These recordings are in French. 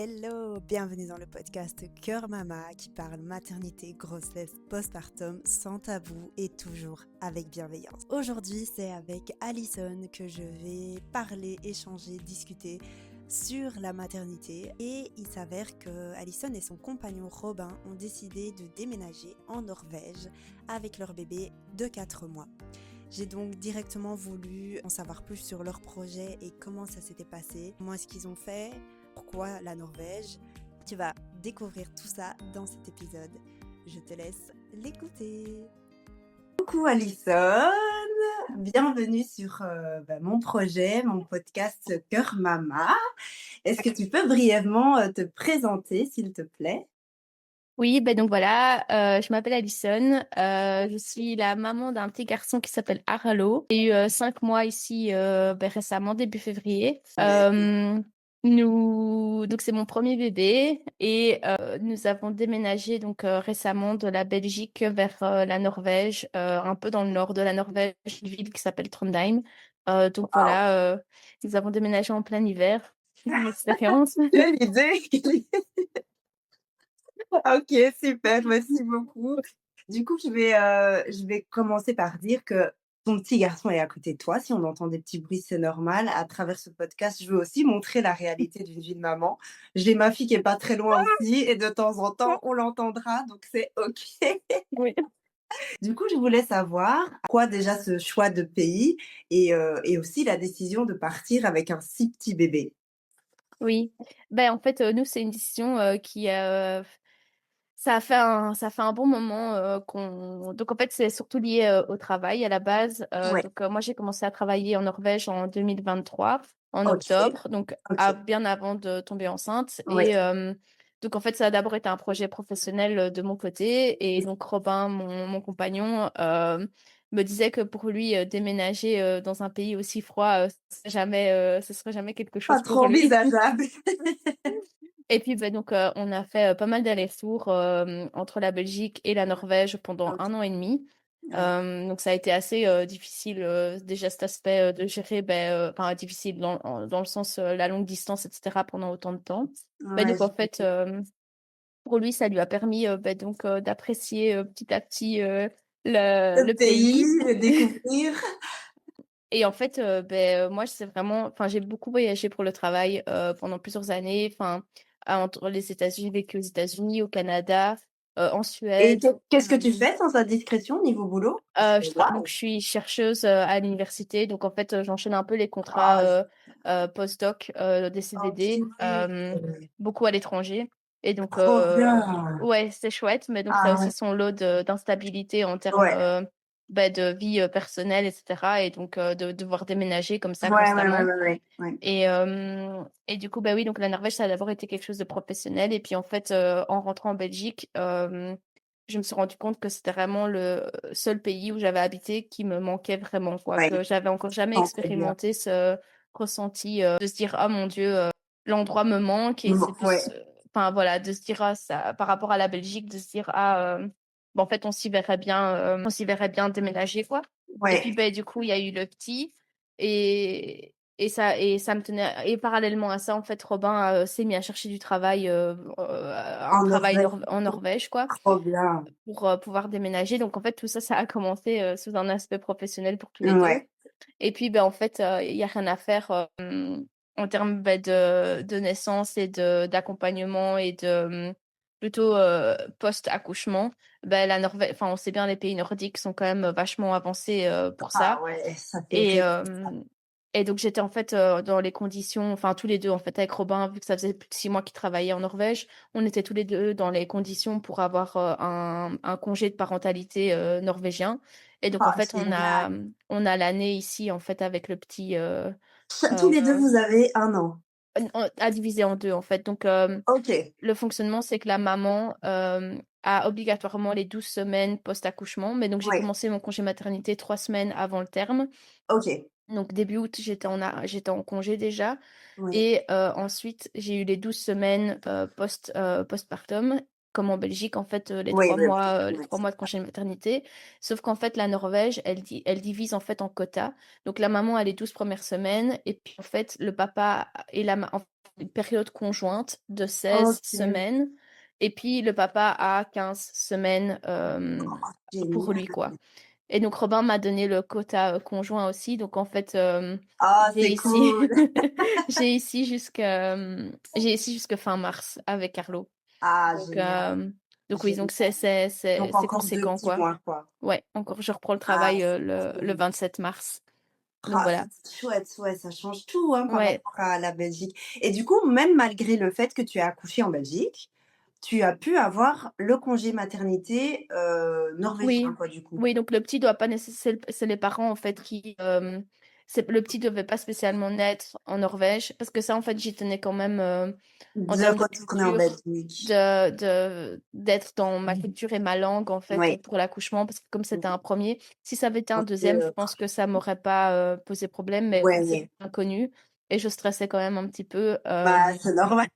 Hello, bienvenue dans le podcast Cœur Mama qui parle maternité, grossesse, postpartum sans tabou et toujours avec bienveillance. Aujourd'hui, c'est avec Alison que je vais parler, échanger, discuter sur la maternité et il s'avère que Alison et son compagnon Robin ont décidé de déménager en Norvège avec leur bébé de 4 mois. J'ai donc directement voulu en savoir plus sur leur projet et comment ça s'était passé, comment est-ce qu'ils ont fait, pourquoi la Norvège. Tu vas découvrir tout ça dans cet épisode. Je te laisse l'écouter. Coucou Alison, bienvenue sur mon projet, mon podcast Cœur Mama. Est-ce que tu peux brièvement te présenter s'il te plaît? Oui, donc voilà, je m'appelle Alison, je suis la maman d'un petit garçon qui s'appelle Aralo. J'ai eu 5 mois ici récemment, début février. Donc c'est mon premier bébé et nous avons déménagé donc récemment de la Belgique vers la Norvège, un peu dans le nord de la Norvège, une ville qui s'appelle Trondheim. Voilà, nous avons déménagé en plein hiver. Une expérience. Quelle idée! Ok, super, merci beaucoup. Du coup, je vais commencer par dire que ton petit garçon est à côté de toi. Si on entend des petits bruits, c'est normal. À travers ce podcast, je veux aussi montrer la réalité d'une vie de maman. J'ai ma fille qui est pas très loin aussi et de temps en temps, on l'entendra, donc c'est ok. Oui. Du coup, je voulais savoir quoi déjà ce choix de pays et aussi la décision de partir avec un si petit bébé. Oui. En fait, nous, c'est une décision qui ça fait un bon moment qu'on. Donc, en fait, c'est surtout lié au travail à la base. Ouais, Moi, j'ai commencé à travailler en Norvège en 2023, en ok, octobre, donc ok, bien avant de tomber enceinte. ouais. Donc, en fait, ça a d'abord été un projet professionnel de mon côté. Et donc, Robin, mon compagnon, me disait que pour lui, déménager dans un pays aussi froid, ce serait jamais quelque Pas chose trop pour lui. envisageable. Et puis, donc, on a fait pas mal d'allers-retours entre la Belgique et la Norvège pendant Ok, 1 an et demi. ouais. Donc, ça a été assez difficile, déjà cet aspect de gérer, enfin, difficile dans le sens la longue distance, etc., pendant autant de temps. Ouais, Donc, en j'imagine. fait, pour lui, ça lui a permis donc d'apprécier petit à petit le Le pays, pays. le découvrir. Et en fait, moi, c'est vraiment, enfin, j'ai beaucoup voyagé pour le travail pendant plusieurs années. Enfin, entre les États-Unis, j'ai vécu aux États-Unis, au Canada, en Et Suède. qu'est-ce que tu fais sans indiscrétion niveau boulot? Parce que Donc, waouh! je suis chercheuse à l'université. Donc, en fait, j'enchaîne un peu les contrats Ah, post-doc, des CDD, OK. beaucoup à l'étranger. Et donc, Trop bien. ouais, c'est chouette, mais donc ça a Ah aussi ouais. son lot d'instabilité en termes Ouais. de vie personnelle, etc. Et donc, de devoir déménager comme ça Ouais, ouais, ouais, constamment. ouais, ouais, ouais. Et du coup, oui, donc la Norvège, ça a d'abord été quelque chose de professionnel. Et puis, en fait, en rentrant en Belgique, je me suis rendu compte que c'était vraiment le seul pays où j'avais habité qui me manquait vraiment, quoi. Ouais, Que j'avais encore je jamais sens très bien. expérimenté ce ressenti de se dire, ah mon Dieu, l'endroit me manque. Et c'est plus, Ouais, enfin voilà, de se dire, ah, ça, par rapport à la Belgique, de se dire, ah, en fait, on s'y verrait bien déménager, quoi. Et puis, ouais. du coup, il y a eu le petit. Et ça me tenait. Et parallèlement à ça, en fait, Robin s'est mis à chercher du travail, un En travail Norvège, en Norvège, quoi, trop bien. pour pouvoir déménager. Donc, en fait, tout ça, ça a commencé sous un aspect professionnel pour tous les deux. Ouais. Et puis, en fait, il y a rien à faire en termes de naissance et d'accompagnement et plutôt post-accouchement. La Norvège, enfin, on sait bien, les pays nordiques sont quand même vachement avancés pour Ah ça. ouais, ça fait Et, rêver. et donc, j'étais en fait dans les conditions, enfin, tous les deux, en fait, avec Robin, vu que ça faisait plus de 6 mois qu'il travaillait en Norvège, on était tous les deux dans les conditions pour avoir un congé de parentalité norvégien. Et donc, en Ah, fait, génial. on a l'année ici, en fait, avec le petit Tous euh, les 2 vous avez 1 an? à diviser en deux, en fait. Donc, OK, le fonctionnement, c'est que la maman a obligatoirement les 12 semaines post-accouchement. Mais donc, j'ai ouais, commencé mon congé maternité 3 semaines avant le terme. OK, Donc début août, j'étais en congé déjà. oui. Et ensuite, j'ai eu les 12 semaines postpartum, comme en Belgique, en fait, Oui, oui, oui. les Ouais. 3 mois de congé de maternité. Sauf qu'en fait, la Norvège, elle divise en fait en quotas. Donc la maman a les 12 premières semaines, et puis en fait, le papa et une période conjointe de 16 OK. semaines et puis le papa a 15 semaines, pour lui, Génial. quoi. Et donc Robin m'a donné le quota, conjoint aussi, donc en fait, Ah, j'ai c'est ici cool. j'ai ici jusque fin mars avec Carlo. Ah, Donc génial, oui, génial. donc c'est Donc c'est encore 2 conséquent, petits quoi. mois, quoi. Ouais, encore je reprends le Ah, travail, c'est le cool. 27 mars. Donc Ah, voilà. c'est chouette, ouais, ça change tout, hein, par Ouais, rapport à la Belgique. Et du coup, même malgré le fait que tu aies accouché en Belgique, tu as pu avoir le congé maternité, norvégien, oui, quoi, du coup? oui, donc le petit doit pas c'est les parents, en fait, qui, c'est le petit devait pas spécialement naître en Norvège parce que ça, en fait, j'y tenais quand même, en De termes de retourner en culture, Belgique. d'être dans ma culture et ma langue, en fait, Oui. pour l'accouchement parce que comme c'était un premier, si ça avait été un Bien deuxième, je sûr. pense que ça m'aurait pas, posé problème, mais vu que c'était Ouais, inconnu et je stressais quand même un petit peu, bah, c'est normal.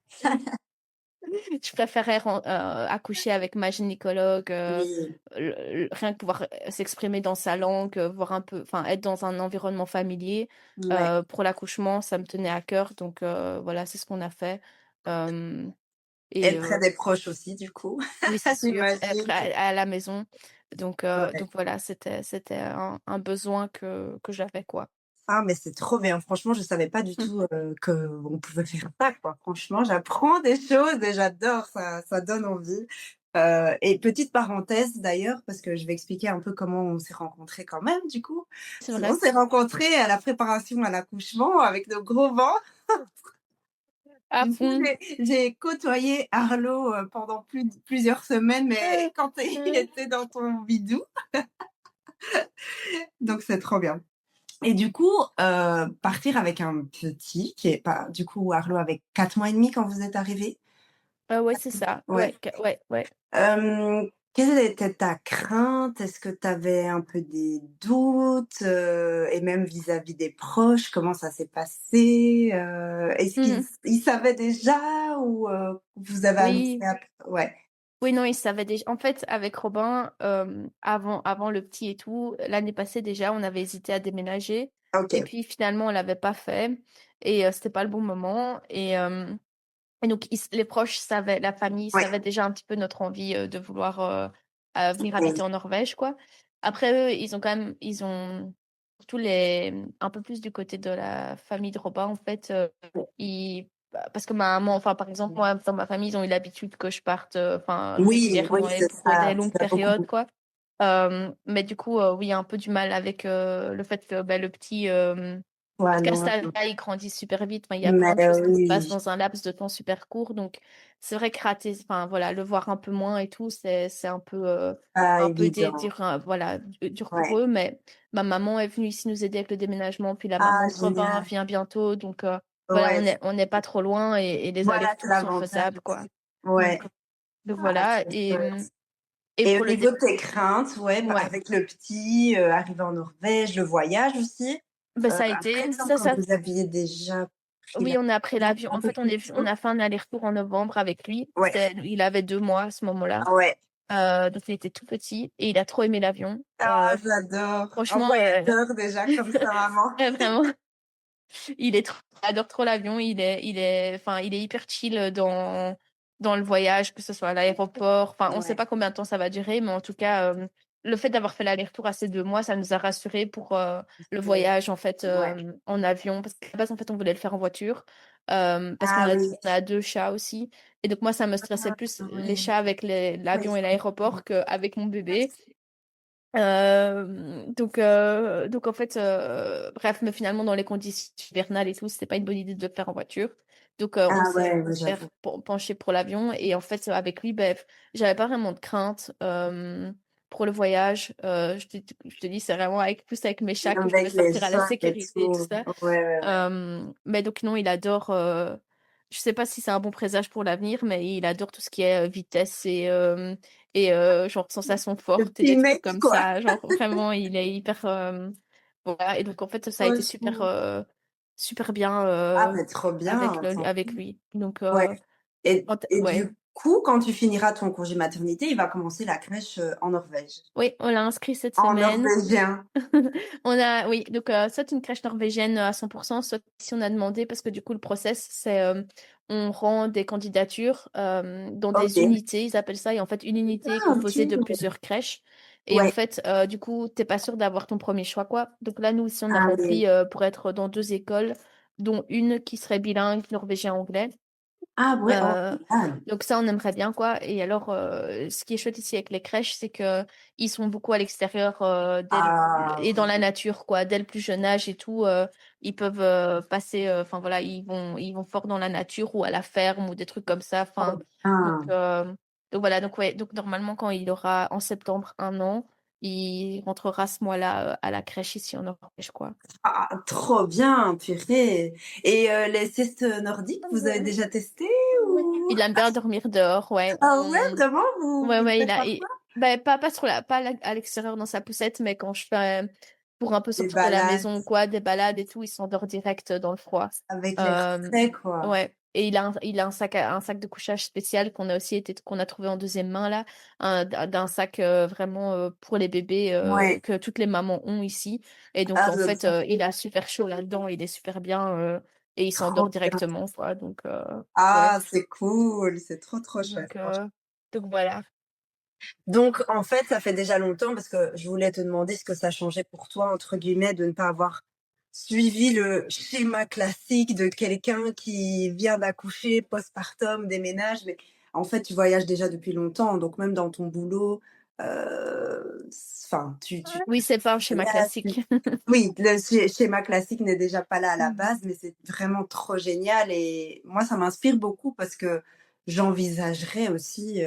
je préférais accoucher avec ma gynécologue, Oui, rien que pouvoir, s'exprimer dans sa langue, voir un peu enfin, être dans un environnement familier, ouais. pour l'accouchement, ça me tenait à cœur donc voilà, c'est ce qu'on a fait, hem et Être près des proches aussi, du coup, oui, c'est sûr, être j'imagine. à la maison Ouais. donc voilà, c'était un besoin que j'avais, quoi. Ah, mais c'est trop bien. Franchement, je savais pas du Mmh. tout, qu'on pouvait faire ça, quoi. Franchement, j'apprends des choses et j'adore, ça donne envie. Et petite parenthèse d'ailleurs, parce que je vais expliquer un peu comment on s'est rencontrés quand même, du coup. C'est On vrai. s'est rencontrés à la préparation à l'accouchement avec nos gros ventres. À Du coup, fond. j'ai côtoyé Arlo, pendant plusieurs semaines, mais Heu, quand il heu, était dans ton bidou, donc c'est trop bien. Et du coup, partir avec un petit qui est pas du coup, Arlo avait 4 mois et demi quand vous êtes arrivés? ouais, c'est ça. Ouais. Ouais, ouais, ouais. Quelle était ta crainte? Est-ce que tu avais un peu des doutes, et même vis-à-vis des proches, comment ça s'est passé? Est-ce qu'ils Mmh. ils savaient déjà ou, vous avez annoncé Oui. ap ouais, Oui, non, il savait déjà. En fait, avec Robin, avant le petit et tout, l'année passée déjà, on avait hésité à déménager et OK. puis finalement, on l'avait pas fait et c'était pas le bon moment et donc les proches savaient, la famille Ouais. savait déjà un petit peu notre envie, de vouloir, venir Oui. habiter en Norvège, quoi. Après eux, ils ont surtout les un peu plus du côté de la famille de Robin, en fait, ils parce que ma maman enfin, par exemple, moi, dans ma famille, ils ont eu l'habitude que je parte, enfin, Oui, oui, régulièrement et c'est pour des ça, longues ça périodes, beaucoup. quoi. Mais du coup, oui, un peu du mal avec, le fait que, bah, le petit, Ouais, parce qu'à non, cet âge-là, ils grandissent super vite. Enfin, il y a mais plein de choses qui se passent oui. dans un laps de temps super court. Donc, c'est vrai que rater, enfin, voilà, le voir un peu moins et tout, c'est Pas un peu évident. dur, voilà, dur pour Ouais. eux. Mais ma maman est venue ici nous aider avec le déménagement. Puis la Ah maman de Robin génial. vient bientôt. Donc, voilà, Ouais, on n'est pas trop loin et les voilà, c'est allers-retours sont l'avantage faisables, quoi. aussi. Ouais. Donc Ah, voilà. c'est chouette. Et Et au pour le niveau dé de tes craintes, ouais, bah, ouais, avec le petit, arrivé en Norvège, le voyage aussi, ben ça a après été il me semble ça que ça vous aviez déjà pris oui, on a pris l'avion l'avion. un En peu fait, plus on tôt? a fait un aller-retour en novembre avec lui. Ouais. Il avait 2 mois à ce moment-là. Ouais. Donc il était tout petit et il a trop aimé l'avion. Ah j'adore. Un Franchement, voyageur déjà comme sa maman. ouais, vraiment, il adore trop l'avion. Enfin, il est hyper chill, dans le voyage, que ce soit à l'aéroport. Enfin, on sait Ouais. pas combien de temps ça va durer, mais en tout cas, le fait d'avoir fait l'aller-retour à ces 2 mois, ça nous a rassurés pour, le C'est voyage, en fait, ouais. en avion. Parce qu'à la base, en fait, on voulait le faire en voiture, parce Ah oui. on a 2 chats aussi et donc moi, ça me stressait Ah plus les ouais. chats avec Oui, l'avion et l'aéroport qu'avec mon bébé. Donc en fait, bref, mais finalement dans les conditions hivernales et tout, c'était pas une bonne idée de le faire en voiture. Donc on ah s'est ouais, ouais, j'avoue. penché pour l'avion et en fait, avec lui, beh, j'avais pas vraiment de crainte, pour le voyage. Je te dis, c'est vraiment avec mes chats que je devais Avec les sortir à la chocs et sécurité et tout tout. ça. Ouais, ouais, ouais. Mais donc non, il adore, je sais pas si c'est un bon présage pour l'avenir, mais il adore tout ce qui est, vitesse genre sensations Le fortes et petit des trucs mec comme quoi. ça. Genre vraiment, il est hyper, voilà et donc en fait, ça a Trop été super, chou. super bien, Ah mais trop bien, attends. avec lui. Donc Ouais. Et ouais. du coup, quand tu finiras ton congé maternité, il va commencer la crèche, en Norvège? Oui, on l'a inscrit cette En semaine. norvégien? On a oui, donc soit une crèche norvégienne à 100%, soit si on a demandé parce que du coup le process c'est, on rend des candidatures, dans des OK. unités, ils appellent ça et en fait une unité est Ah composée de OK. plusieurs crèches et en Ouais. fait, du coup, tu pas sûr d'avoir ton premier choix quoi. Donc là, nous aussi on a Ah oui. rempli, pour être dans 2 écoles, dont une qui serait bilingue norvégien-anglais. Ah ouais, oh Heu, génial. donc ça, on aimerait bien, quoi et alors, ce qui est chouette ici avec les crèches, c'est que ils sont beaucoup à l'extérieur, dès le Ah et dans oui. la nature, quoi. Dès le plus jeune âge et tout, ils peuvent, passer, enfin voilà, ils vont fort dans la nature ou à la ferme ou des trucs comme ça, enfin Trop donc bien. donc voilà, donc ouais, donc normalement, quand il aura en septembre 1 an, il rentrera ce mois-là, à la crèche ici en Norvège, quoi. Ah, trop bien, purée et les siestes nordiques, vous avez Ouais. déjà testé Ouais. ou? Il aime bien dormir dehors, ouais. Ah ouais, vraiment? Ouais, Vous le ouais, il faites a parfois? bah, pas trop là, pas à l'extérieur dans sa poussette, mais quand je fais, pour un peu Des sortir de la balades maison ou quoi, des balades et tout, il s'endort direct, dans le froid. avec l'air Hem, frais, quoi. ouais et il a un sac de couchage spécial qu'on a trouvé en deuxième main là, d'un sac, vraiment, pour les bébés, Ouais. que toutes les mamans ont ici et donc Ah en donc fait, ça il a super chaud là-dedans, il est super bien, et il s'endort trop bien. directement quoi donc ouais Ah, c'est cool, c'est trop, trop chouette, donc franchement. heu, donc voilà. Donc en fait, ça fait déjà longtemps parce que je voulais te demander ce que ça changeait pour toi, entre guillemets, de ne pas avoir suivi le schéma classique de quelqu'un qui vient d'accoucher, postpartum, déménage, mais en fait, tu voyages déjà depuis longtemps, donc même dans ton boulot, enfin, tu Oui, c'est pas un schéma voyages, tu classique. oui, le schéma classique n'est déjà pas là à la Mmh. base, mais c'est vraiment trop génial et moi, ça m'inspire beaucoup parce que j'envisagerais aussi,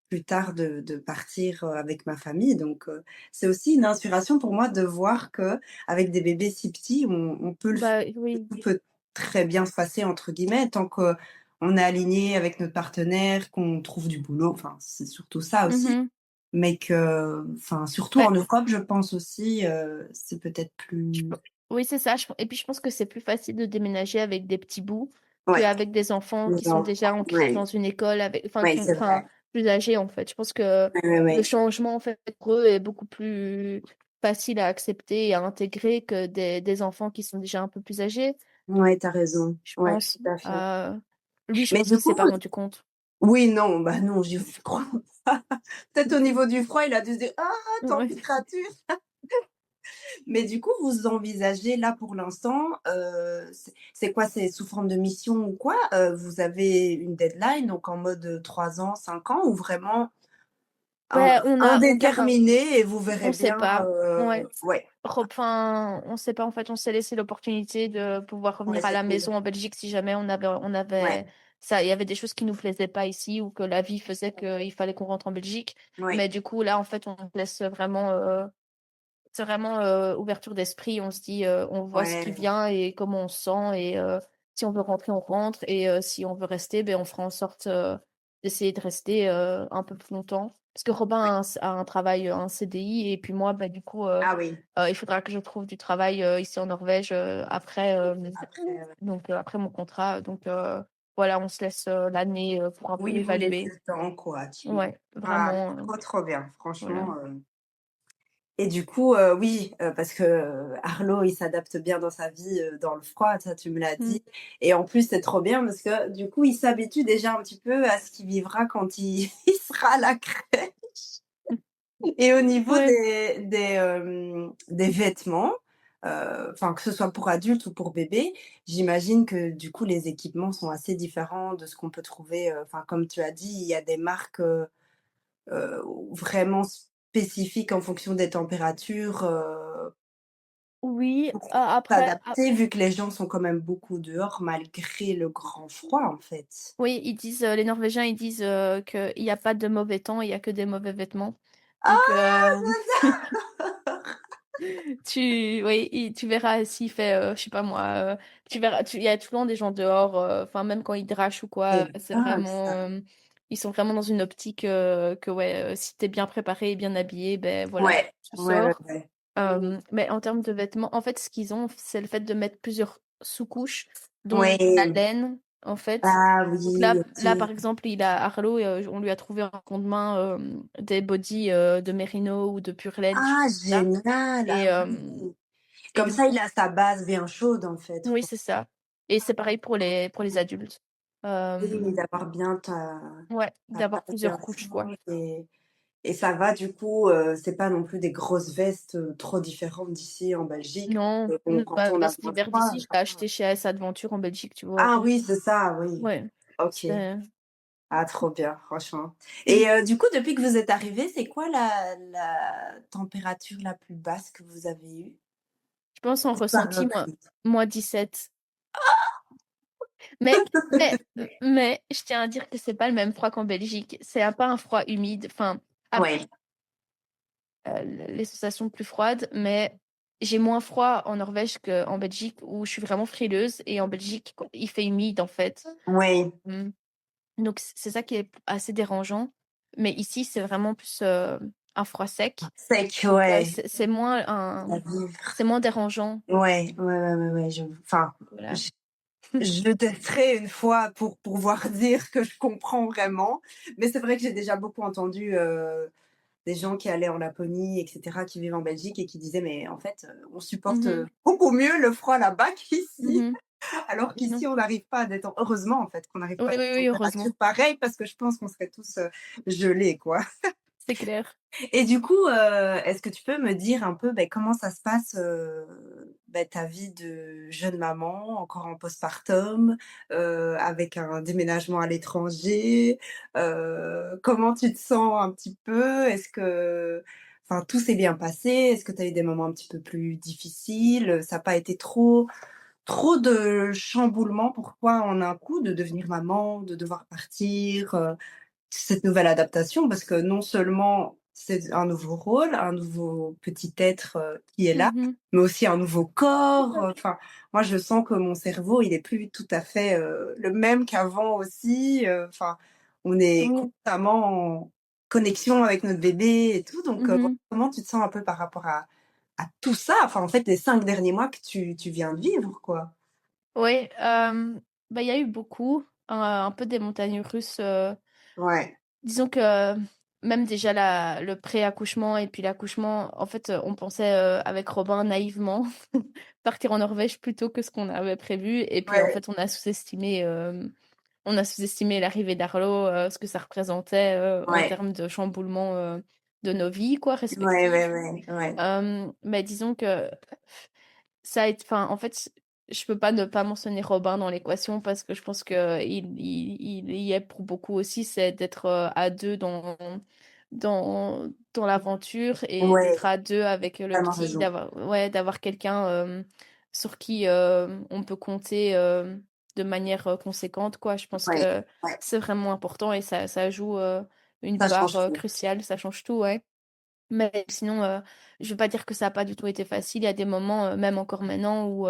plus tard de partir, avec ma famille donc c'est aussi une inspiration pour moi de voir que avec des bébés si petits, on peut le faire. Bah, oui. Tout peut très bien se passer entre guillemets tant qu'on est aligné avec notre partenaire, qu'on trouve du boulot, enfin, c'est surtout ça aussi. Mmh. Mais que enfin, surtout Bah, en Europe, je pense aussi, c'est peut-être je plus pe oui, c'est ça, et puis je pense que c'est plus facile de déménager avec des petits bouts ouais, qu'avec des enfants qui les sont enfants, déjà ancrés ouais, dans une école avec ouais, c'est vrai. plus âgés, en fait. Je pense que Ouais, ouais, le ouais. changement, en fait, pour eux est beaucoup plus facile à accepter et à intégrer que des enfants qui sont déjà un peu plus âgés, Ouais, tu as raison. je Ouais, pense. tout à fait. Lui, je Mais pense du qu'il coup s'est pas rendu compte. oui, non, bah, non, j'y crois pas. Peut-être au niveau du froid, il a dû se dire: «Ah, Ouais. température». Mais du coup, vous envisagez là pour l'instant, c'est quoi? C'est sous forme de mission ou quoi? Vous avez une deadline, donc en mode, 3 ans, 5 ans ou vraiment in Bah, on garde un indéterminé et vous verrez on sait bien, pas. Ouais. ouais, Enfin, on sait pas, en fait, on s'est laissé l'opportunité de pouvoir ouais, revenir à c'est la cool. maison en Belgique si jamais on Ouais, avait ça il y avait des choses qui nous plaisaient pas ici ou que la vie faisait qu'il fallait qu'on rentre en Belgique. ouais, Mais du coup, là, en fait, on laisse vraiment, c'est vraiment, ouverture d'esprit. On se dit, on voit ce qui ouais, vient et comment on se sent et si on veut rentrer, on rentre et si on veut rester, ben on fera en sorte, d'essayer de rester, un peu plus longtemps. Parce que Robin ouais. a un travail, un CDI et puis moi, bah, du coup, Ah oui, il faudra que je trouve du travail, ici en Norvège, après, après, donc après mon contrat. Donc voilà, on se laisse, l'année, pour un peu oui, vous laissez évaluer. le temps, quoi, Ouais, ah, vraiment, trop, trop bien, voilà. franchement, et du coup, oui, parce que, Arlo, il s'adapte bien dans sa vie, dans le froid, ça tu me l'as Mmh. dit et en plus, c'est trop bien parce que, du coup, il s'habitue déjà un petit peu à ce qu'il vivra quand il il sera à la crèche et au niveau Ouais. des vêtements, enfin, que ce soit pour adultes ou pour bébés, j'imagine que, du coup, les équipements sont assez différents de ce qu'on peut trouver, enfin, comme tu as dit, il y a des marques, vraiment spécifiques en fonction des températures, Oui, pour après s'adapter vu que les gens sont quand même beaucoup dehors malgré le grand froid, en fait. oui, ils disent, les Norvégiens, ils disent, qu'il y a pas de mauvais temps, il y a que des mauvais vêtements. Donc, Ah! tu verras s'il fait, je sais pas moi, tu verras il y a tout le temps des gens dehors, enfin même quand il drache ou quoi, C'est c'est dingue vraiment, ça. ils sont vraiment dans une optique, que ouais, si tu es bien préparé et bien habillé, ben voilà, Ouais, tu ouais, ouais, sors. ouais. Mais en termes de vêtements, en fait, ce qu'ils ont, c'est le fait de mettre plusieurs sous-couches, dont la Ouais, laine. en fait. Ah Donc oui, là, ok. par exemple, il a Arlo et on lui a trouvé en seconde main des bodys de Merino ou de Pure Laine, Ah, ça. génial! Et, Ah euh, oui. et Comme du ça, il coup, a sa base bien chaude, en fait. oui, c'est ça. Et c'est pareil pour les adultes. Oui, Euh, d'avoir bien ouais, ta d'avoir taille bien plusieurs couches, quoi. chaude et ça va du coup, c'est pas non plus des grosses vestes, trop différentes d'ici en Belgique, Non, quand ma on a veste besoin de d'hiver froid, d'ici, je ça l'ai va. achetée chez AS Adventure en Belgique, tu vois. Ah oui, c'est ça, oui. Ouais, OK. c'est... Ah trop bien, franchement Mm. et du coup, depuis que vous êtes arrivés, c'est quoi la température la plus basse que vous avez eue? Je pense en Par ressenti, reprise. moi 17. Mais, je tiens à dire que c'est pas le même froid qu'en Belgique. C'est pas un froid humide. Enfin, Ouais, les sensations plus froides, mais j'ai moins froid en Norvège qu'en Belgique où je suis vraiment frileuse et en Belgique il fait humide en fait. oui, Mm. Donc c'est ça qui est assez dérangeant. Mais ici c'est vraiment plus un froid sec. sec, Donc ouais, à c'est vivre. moins dérangeant. Ouais, ouais, je enfin, Voilà. j je testerai une fois pour pouvoir dire que je comprends vraiment, mais c'est vrai que j'ai déjà beaucoup entendu, des gens qui allaient en Laponie et cetera, qui vivent en Belgique et qui disaient: «Mais en fait, on supporte, Mhm, beaucoup mieux le froid là-bas qu'ici». mhm. Alors Non. qu'ici, on n'arrive pas à détendre heureusement en fait qu'on n'arrive Oui, pas à oui, des oui, températures heureusement. pareilles parce que je pense qu'on serait tous, gelés quoi. C'est clair. Et du coup, est-ce que tu peux me dire un peu, beh, comment ça se passe, bah, ta vie de jeune maman, encore en postpartum, avec un déménagement à l'étranger? Comment tu te sens un petit peu? Est-ce que enfin, tout s'est bien passé? Est-ce que tu as eu des moments un petit peu plus difficiles? Ça a pas été trop de chamboulements pour toi en un coup, de devenir maman, de devoir partir, cette nouvelle adaptation? Parce que non seulement c'est un nouveau rôle, un nouveau petit être, qui est là, Mhm. mais aussi un nouveau corps, enfin, moi je sens que mon cerveau, il est plus tout à fait, le même qu'avant aussi, enfin, on est Oui. constamment en connexion avec notre bébé et tout, donc Mhm. comment tu te sens un peu par rapport à tout ça? Enfin, en fait, les 5 derniers mois que tu viens de vivre, quoi? Oui, bah, il y a eu beaucoup, un peu des montagnes russes. Ouais, Disons que même déjà le pré-accouchement et puis l'accouchement, en fait, on pensait avec Robin naïvement partir en Norvège plutôt que ce qu'on avait prévu. Et puis en ouais, fait, on a sous-estimé l'arrivée d'Arlo, ce que ça représentait en ouais, termes de chamboulement de nos vies, quoi, ouais, ouais, respectives. ouais, ouais. Mais disons que ça a été, enfin, en fait, je peux pas ne pas mentionner Robin dans l'équation parce que je pense que il y est pour beaucoup aussi, c'est d'être à deux dans l'aventure et Ouais, d'être à deux avec le totalement petit, raison. d'avoir quelqu'un sur qui on peut compter de manière conséquente, quoi. Je pense Ouais, que ouais, c'est vraiment important et ça joue une ça part change tout. cruciale, ça change tout, ouais. Mais sinon, je veux pas dire que ça a pas du tout été facile. Il y a des moments, même encore maintenant, où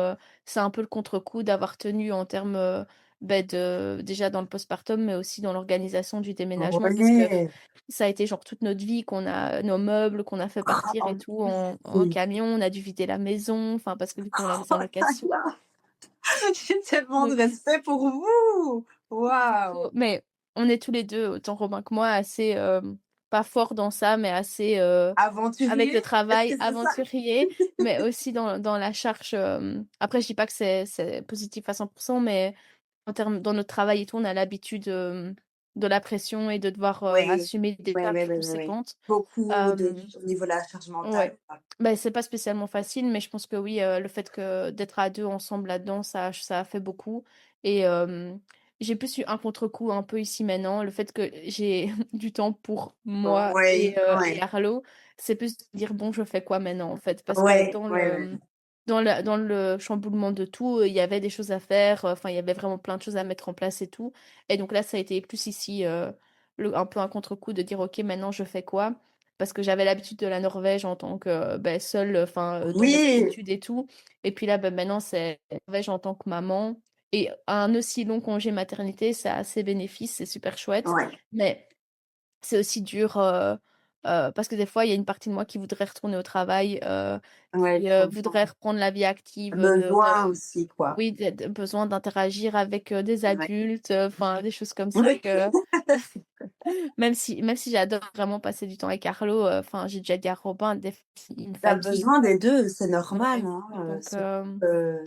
c'est un peu le contre-coup d'avoir tenu en termes déjà dans le postpartum, mais aussi dans l'organisation du déménagement, parce que Ouais. ça a été genre toute notre vie qu'on a nos meubles, qu'on a fait partir et Oh tout en oui. camion. On a dû vider la maison, enfin, parce que vu qu'on la laissait Oh en là location. là, j'ai tellement de Donc, respect pour vous! du coup, Waouh! mais on est tous les deux, autant Robin que moi, assez, pas forts dans ça, mais assez avec le Aventurier? Est-ce travail que c'est ça? aventurier, mais aussi dans la charge. Après, je dis pas que c'est positif à 100%, mais dans notre travail et tout, on a l'habitude de la pression et de devoir Oui. assumer des Ouais, ouais, charges ouais, ouais, ouais. conséquentes. Beaucoup de Euh, au niveau de la charge mentale, Ouais. quoi. Ben, c'est pas spécialement facile, mais je pense que oui, le fait que d'être à deux ensemble là-dedans, ça a fait beaucoup. Et j'ai plus eu un contre-coup un peu ici maintenant. Le fait que j'ai du temps pour moi Ouais, et ouais. Arlo, c'est plus de dire bon, je fais quoi maintenant en fait. Parce que Ouais, ouais, ouais. dans le chamboulement de tout, il y avait des choses à faire. Enfin, il y avait vraiment plein de choses à mettre en place et tout. Et donc là, ça a été plus ici un peu un contre-coup de dire ok, maintenant je fais quoi? Parce que j'avais l'habitude de la Norvège en tant que ben, seule, enfin, dans mes Oui! études et tout. Et puis là, ben, maintenant, c'est la Norvège en tant que maman. Et un aussi long congé maternité, ça a ses bénéfices, c'est super chouette. Ouais, Mais c'est aussi dur parce que des fois, il y a une partie de moi qui voudrait retourner au travail, Ouais, qui, je comprends. voudrait reprendre la vie active, Besoin aussi, quoi. oui, de besoin d'interagir avec, des Ouais. adultes, enfin des choses comme ça Oui, que même si j'adore vraiment passer du temps avec Carlo, enfin j'ai déjà dit à Robin, des fois il me tu fatigue. besoin des 2, c'est normal, Ouais, hein, donc surtout hem,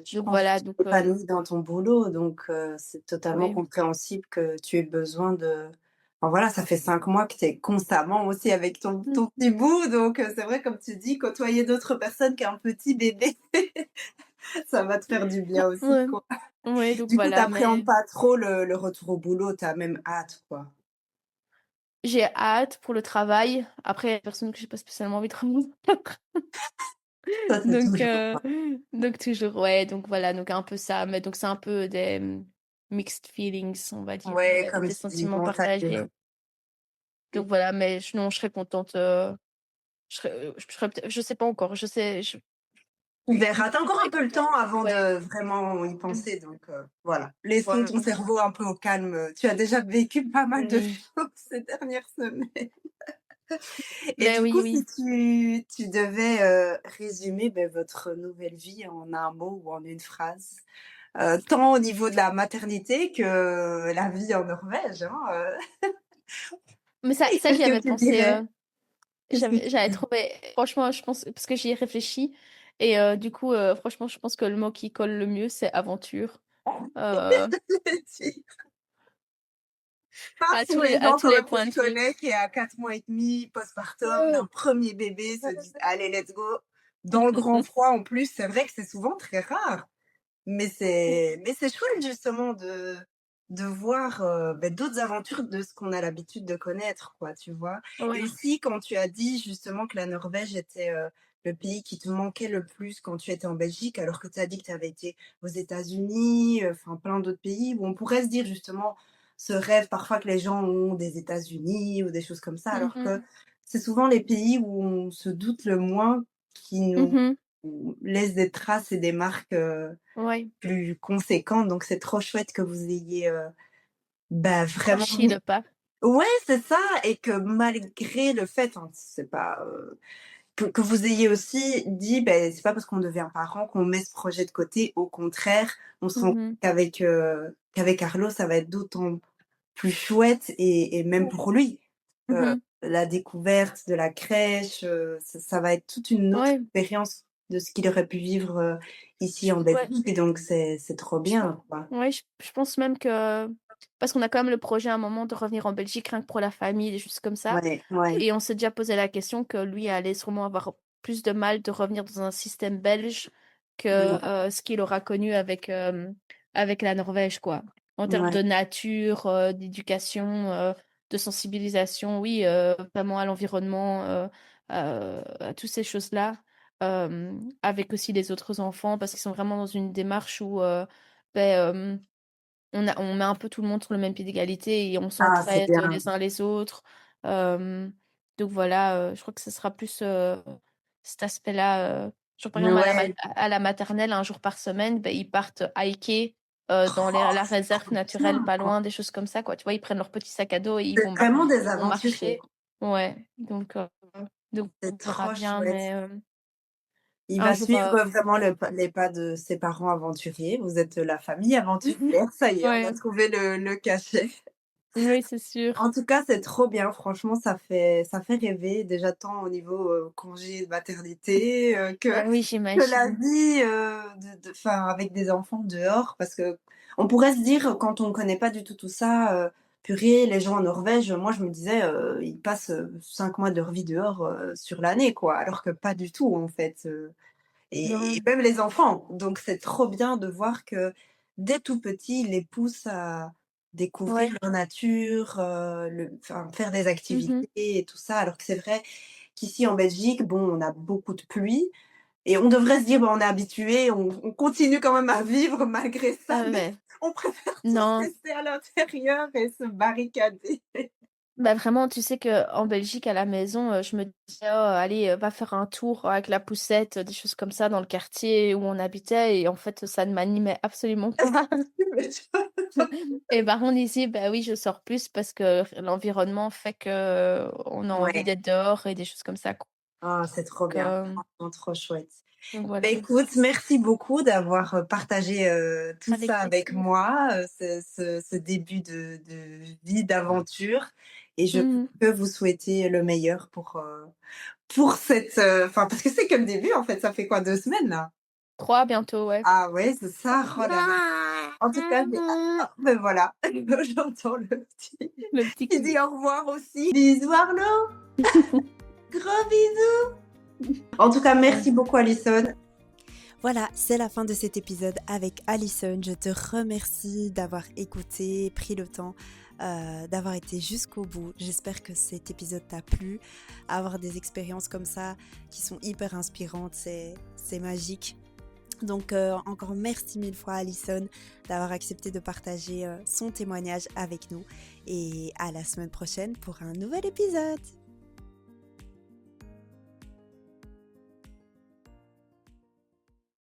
je donc pense que voilà, tu t'épanouis dans ton boulot, donc c'est totalement oui. compréhensible que tu aies besoin de enfin voilà, ça fait 5 mois que tu es constamment aussi avec ton petit bout, donc c'est vrai comme tu dis, côtoyer d'autres personnes qu'un petit bébé, ça va te faire du bien aussi, Ouais, quoi. ouais, donc Du coup, tu voilà, appréhendes mais pas trop le retour au boulot, tu as même hâte, quoi. j'ai hâte pour le travail. Après, il y a personne que j'ai pas spécialement envie de revoir. Ça, c'est Donc, toujours heu, donc toujours, ouais, donc voilà, donc un peu ça, mais donc c'est un peu des, mixed feelings, on va dire, ouais, des comme des tu dis, sentiments montagne partagés. Donc voilà, mais non, je serais contente, je serais peut-être je sais pas encore, je sais je tu verras. Tu encore un très peu le contente, temps avant ouais, de vraiment y mmh, penser, donc voilà. Laissons ton voilà, cerveau un peu au calme, tu as déjà vécu pas mal de oui. choses ces dernières semaines et Mais du oui, coup, si oui. tu devais, résumer, votre nouvelle vie en un mot ou en une phrase, tant au niveau de la maternité que la vie en Norvège, hein, Mais ça qu'est-ce j'y que avais tu pensé, dirais? Qu'est-ce que tu j'avais dirais? trouvé franchement, je pense parce que j'y ai réfléchi et du coup, franchement, je pense que le mot qui colle le mieux, c'est aventure, heu, Parce pour les à gens tous quand les même que points je de vue. connais qui est à 4 mois et demi postpartum d'un premier bébé se disent: «Allez, let's go!» dans le grand froid en plus, c'est vrai que c'est souvent très rare, mais c'est chouette justement de voir, d'autres aventures de ce qu'on a l'habitude de connaître, quoi, tu vois? Et Ouais. aussi quand tu as dit justement que la Norvège était, le pays qui te manquait le plus quand tu étais en Belgique, alors que tu as dit que tu avais été aux États-Unis, enfin plein d'autres pays où on pourrait se dire justement ce rêve parfois que les gens ont des États-Unis ou des choses comme ça, Mmh alors que mh. c'est souvent les pays où on se doute le moins qui nous Mmh. laissent des traces et des marques, Ouais. plus conséquentes. Donc c'est trop chouette que vous ayez, vraiment Franchi mis le pas. ouais, c'est ça et que malgré le fait, hein, c'est pas, que vous ayez aussi dit: «Beh, c'est pas parce qu'on devient parent qu'on met ce projet de côté. Au contraire, on se rend compte Mmh. qu'avec Carlo, ça va être d'autant plus chouette et même pour lui, heu, Mmh. la découverte de la crèche, ça va être toute une autre Ouais, expérience de ce qu'il aurait pu vivre, ici en ouais. Belgique et donc c'est trop Je pen bien, quoi. ouais, je pense même que parce qu'on a quand même le projet à un moment de revenir en Belgique rien que pour la famille, des choses comme ça Ouais, ouais, et on s'est déjà posé la question que lui allait sûrement avoir plus de mal de revenir dans un système belge que, mmh, ce qu'il aura connu avec, avec la Norvège, quoi. En termes ouais, de nature, d'éducation, de sensibilisation, oui, vraiment à l'environnement, à toutes ces choses-là, avec aussi les autres enfants parce qu'ils sont vraiment dans une démarche où, beh, on met un peu tout le monde sur le même pied d'égalité et on ah, c'est s'entraide, bien. les uns les autres. Hem, donc voilà, je crois que ce sera plus, cet aspect-là, genre par exemple Ouais, à la maternelle, un jour par semaine, beh, ils partent hiker, dans les oh, la c'est réserve trop naturelle bien. pas loin, des choses comme ça, quoi. Tu vois? Ils prennent leur petit sac à dos et C'est vraiment des ils vont aventuriers. marcher. Ouais, donc C'est on verra trop bien, chouette. mais, Il un va jour, suivre vraiment les pas de ses parents aventuriers. Vous êtes la famille aventurière, ça y est, on a ouais, trouvé le cachet. oui, c'est sûr. En tout cas, c'est trop bien, franchement, ça fait rêver déjà tant au niveau, congé de maternité, que Oui, la j'imagine. vie, enfin, avec des enfants dehors. Parce qu'on pourrait se dire, quand on ne connaît pas du tout ça, purée, les gens en Norvège, moi je me disais, ils passent, 5 mois de leur vie dehors, sur l'année, quoi. Alors que pas du tout, en fait, et Non. même les enfants. Donc c'est trop bien de voir que dès tout petit, ils les poussent à découvrir Ouais. leur nature, enfin, faire des activités Mmh. et tout ça. Alors que c'est vrai qu'ici en Belgique, bon, on a beaucoup de pluie et on devrait se dire: «Bah, on est habitué, on continue quand même à vivre malgré ça», Ah mais ouais. on préfère tous Non, rester à l'intérieur et se barricader. Bah, vraiment, tu sais qu'en Belgique, à la maison, je me disais: «Oh, allez, va faire un tour avec la poussette», des choses comme ça dans le quartier où on habitait et en fait, ça ne m'animait absolument pas. Et par contre ici, bah, oui, je sors plus parce que l'environnement fait qu'on a envie Ouais. d'être dehors et des choses comme ça, Ah, c'est trop donc bien, franchement trop chouette. Bah, voilà. écoute, merci beaucoup d'avoir, partagé, tout Avec ça avec plaisir. moi, ce début de vie d'aventure et je Mmh. peux vous souhaiter le meilleur pour cette, enfin, parce que c'est que le début, en fait, ça fait quoi, 2 semaines, là? 3 bientôt, ouais. Ah ouais, c'est ça? Oh là là. En tout cas, j'ai ben voilà, j'entends le petit Le petit qui qui dit au revoir aussi. Bisous Arnaud, gros bisous. En tout cas, ouais. merci beaucoup Alison. Voilà, c'est la fin de cet épisode avec Alison. Je te remercie d'avoir écouté, pris le temps, d'avoir été jusqu'au bout. J'espère que cet épisode t'a plu. Avoir des expériences comme ça qui sont hyper inspirantes, c'est magique. Donc encore merci mille fois Alison d'avoir accepté de partager son témoignage avec nous et à la semaine prochaine pour un nouvel épisode.